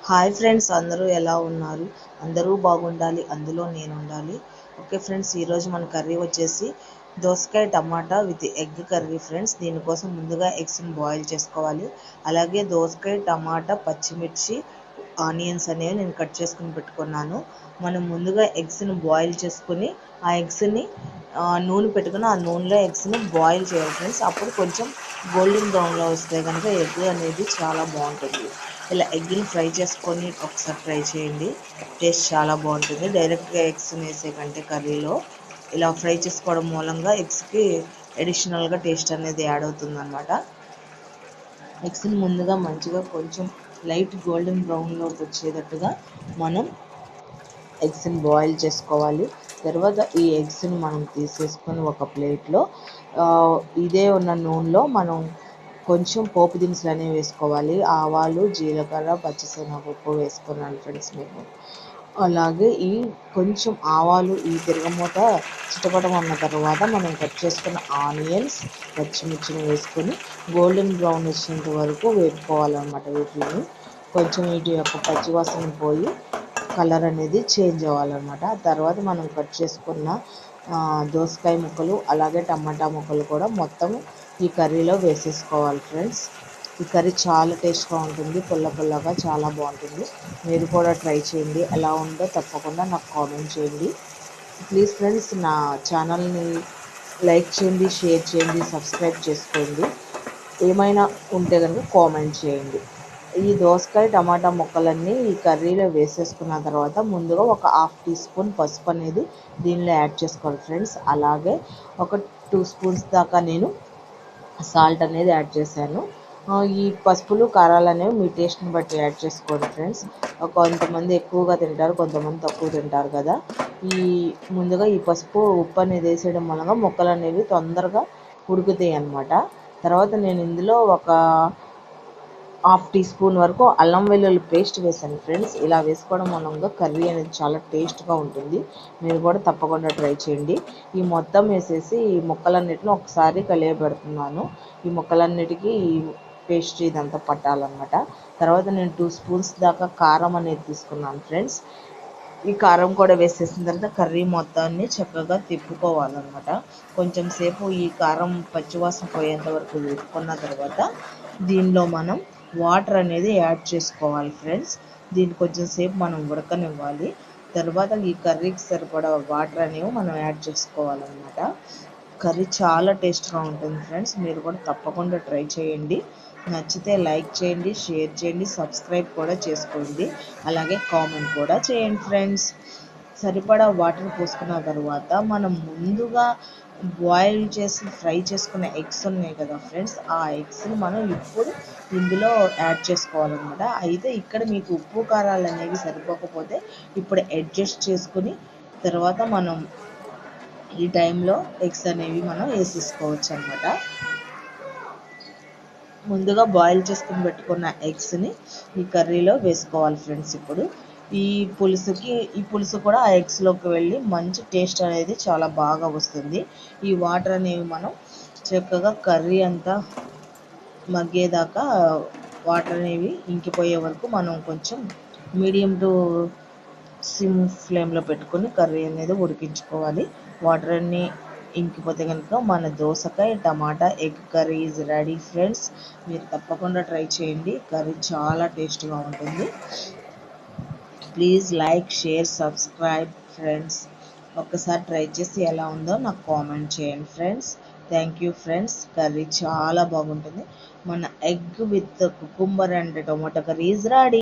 Hi friends, అందరూ ఎలా ఉన్నారు? అందరూ బాగుండాలి, అందులో నేను ఉండాలి. ఓకే ఫ్రెండ్స్, ఈరోజు మన కర్రీ వచ్చేసి దోసకాయ టమాటా విత్ ఎగ్ కర్రీ ఫ్రెండ్స్. దీనికోసం ముందుగా ఎగ్స్ని బాయిల్ చేసుకోవాలి. అలాగే దోసకాయ టమాటా పచ్చిమిర్చి ఆనియన్స్ అనేవి నేను కట్ చేసుకుని పెట్టుకున్నాను. మనం ముందుగా ఎగ్స్ని బాయిల్ చేసుకుని ఆ ఎగ్స్ని నూనె పెట్టుకుని ఆ నూనెలో ఎగ్స్ని బాయిల్ చేయాలి ఫ్రెండ్స్. అప్పుడు కొంచెం గోల్డెన్ బ్రౌన్లో వస్తే కనుక ఎగ్ అనేది చాలా బాగుంటుంది. ఇలా ఎగ్ని ఫ్రై చేసుకొని ఒకసారి ట్రై చేయండి, టేస్ట్ చాలా బాగుంటుంది. డైరెక్ట్గా ఎగ్స్ వేసే కంటే కర్రీలో ఇలా ఫ్రై చేసుకోవడం మూలంగా ఎగ్స్కి అడిషనల్గా టేస్ట్ అనేది యాడ్ అవుతుంది అనమాట. ఎగ్స్ని ముందుగా మంచిగా కొంచెం లైట్ గోల్డెన్ బ్రౌన్లోకి వచ్చేటట్టుగా మనం ఎగ్స్ని బాయిల్ చేసుకోవాలి. తర్వాత ఈ ఎగ్స్ని మనం తీసేసుకొని ఒక ప్లేట్లో ఇదే ఉన్న నూనెలో మనం కొంచెం పోపు దినుసులు అనేవి వేసుకోవాలి. ఆవాలు, జీలకర్ర, పచ్చిశనగపప్పు వేసుకున్నాను ఫ్రెండ్స్ నేను. అలాగే ఈ కొంచెం ఆవాలు ఈ తిరగమూత చిటపటం అన్న తర్వాత మనం కట్ చేసుకున్న ఆనియన్స్, పచ్చిమిర్చిని వేసుకొని గోల్డెన్ బ్రౌన్ వచ్చేంత వరకు వేపుకోవాలన్నమాట. వీటిని కొంచెం వీటి యొక్క పచ్చివాసన పోయి కలర్ అనేది చేంజ్ అవ్వాలన్నమాట. తర్వాత మనం కట్ చేసుకున్న దోసకాయ ముక్కలు అలాగే టమాటా ముక్కలు కూడా మొత్తం ఈ కర్రీలో వేసేసుకోవాలి ఫ్రెండ్స్. ఈ కర్రీ చాలా టేస్ట్గా ఉంటుంది, పుల్ల పుల్లగా చాలా బాగుంటుంది. మీరు కూడా ట్రై చేయండి, ఎలా ఉందో తప్పకుండా నాకు కామెంట్ చేయండి. ప్లీజ్ ఫ్రెండ్స్, నా ఛానల్ని లైక్ చేయండి, షేర్ చేయండి, సబ్స్క్రైబ్ చేసుకోండి. ఏమైనా ఉంటే కనుక కామెంట్ చేయండి. ఈ దోసకాయ టమాటా ముక్కలన్నీ ఈ కర్రీలో వేసేసుకున్న తర్వాత ముందుగా ఒక 1/2 టీ స్పూన్ పసుపు అనేది దీనిలో యాడ్ చేసుకోవాలి ఫ్రెండ్స్. అలాగే ఒక 2 స్పూన్స్ దాకా నేను సాల్ట్ అనేది యాడ్ చేశాను. ఈ పసుపులు కారాలు అనేవి మీ టేస్ట్ని బట్టి యాడ్ చేసుకోండి ఫ్రెండ్స్. కొంతమంది ఎక్కువగా తింటారు, కొంతమంది తక్కువ తింటారు కదా. ముందుగా ఈ పసుపు ఉప్పు అనేది వేసేయడం వలన ముక్కలు అనేవి తొందరగా ఉడుకుతాయి అన్నమాట. తర్వాత నేను ఇందులో ఒక 1/2 టీ స్పూన్ వరకు అల్లం వెల్లుల్లి పేస్ట్ వేసాను ఫ్రెండ్స్. ఇలా వేసుకోవడం మూలంగా కర్రీ అనేది చాలా టేస్ట్గా ఉంటుంది. మీరు కూడా తప్పకుండా ట్రై చేయండి. ఈ మొత్తం వేసేసి ఈ ముక్కలన్నిటిని ఒకసారి కలియబెడుతున్నాను. ఈ ముక్కలన్నిటికీ ఈ పేస్ట్ ఇదంతా పట్టాలన్నమాట. తర్వాత నేను 2 స్పూన్స్ దాకా కారం అనేది తీసుకున్నాను ఫ్రెండ్స్. ఈ కారం కూడా వేసేసిన తర్వాత కర్రీ మొత్తాన్ని చక్కగా తిప్పుకోవాలన్నమాట. కొంచెం సేపు ఈ కారం పచ్చివాసన పోయేంత వరకు వేపుకున్న తర్వాత దీనిలో మనం వాటర్ అనేది యాడ్ చేసుకోవాలి ఫ్రెండ్స్. దీన్ని కొంచెం సేపు మనం ఉడకనివ్వాలి. తర్వాత ఈ కర్రీకి సరిపడా వాటర్ అనేవి మనం యాడ్ చేసుకోవాలన్నమాట. కర్రీ చాలా టేస్ట్గా ఉంటుంది ఫ్రెండ్స్. మీరు కూడా తప్పకుండా ట్రై చేయండి. నచ్చితే లైక్ చేయండి, షేర్ చేయండి, సబ్స్క్రైబ్ కూడా చేసుకోండి. అలాగే కామెంట్ కూడా చేయండి ఫ్రెండ్స్. సరిపడా వాటర్ పోసుకున్న తర్వాత మనం ముందుగా బాయిల్ చేసి ఫ్రై చేసుకున్న ఎగ్స్ ఉన్నాయి కదా ఫ్రెండ్స్, ఆ ఎగ్స్ని మనం ఇప్పుడు ఇందులో యాడ్ చేసుకోవాలన్నమాట. అయితే ఇక్కడ మీకు ఉప్పు కారాలు అనేవి సరిపోకపోతే ఇప్పుడు అడ్జస్ట్ చేసుకుని తర్వాత మనం ఈ టైంలో ఎగ్స్ అనేవి మనం వేసేసుకోవచ్చు అన్నమాట. ముందుగా బాయిల్ చేసుకుని పెట్టుకున్న ఎగ్స్ని ఈ కర్రీలో వేసుకోవాలి ఫ్రెండ్స్. ఇప్పుడు ఈ పులుసు కూడా ఆ ఎగ్స్లోకి వెళ్ళి మంచి టేస్ట్ అనేది చాలా బాగా వస్తుంది. ఈ వాటర్ అనేవి మనం చక్కగా కర్రీ అంతా మగ్గేదాకా వాటర్ అనేవి ఇంకిపోయే వరకు మనం కొంచెం మీడియం టు సిమ్ ఫ్లేమ్లో పెట్టుకొని కర్రీ అనేది ఉడికించుకోవాలి. వాటర్ అన్నీ ఇంకిపోతే కనుక మన దోసకాయ tomato egg curry is ready friends. మీరు తప్పకుండా ట్రై చేయండి, కర్రీ చాలా టేస్ట్గా ఉంటుంది. Please like, share, subscribe friends. ఒక్కసారి ట్రై చేసి ఎలా ఉందో నాకు కామెంట్ చేయండి friends. Thank you friends. Curry చాలా బాగుంటుంది. మన egg with cucumber and tomato curry is ready.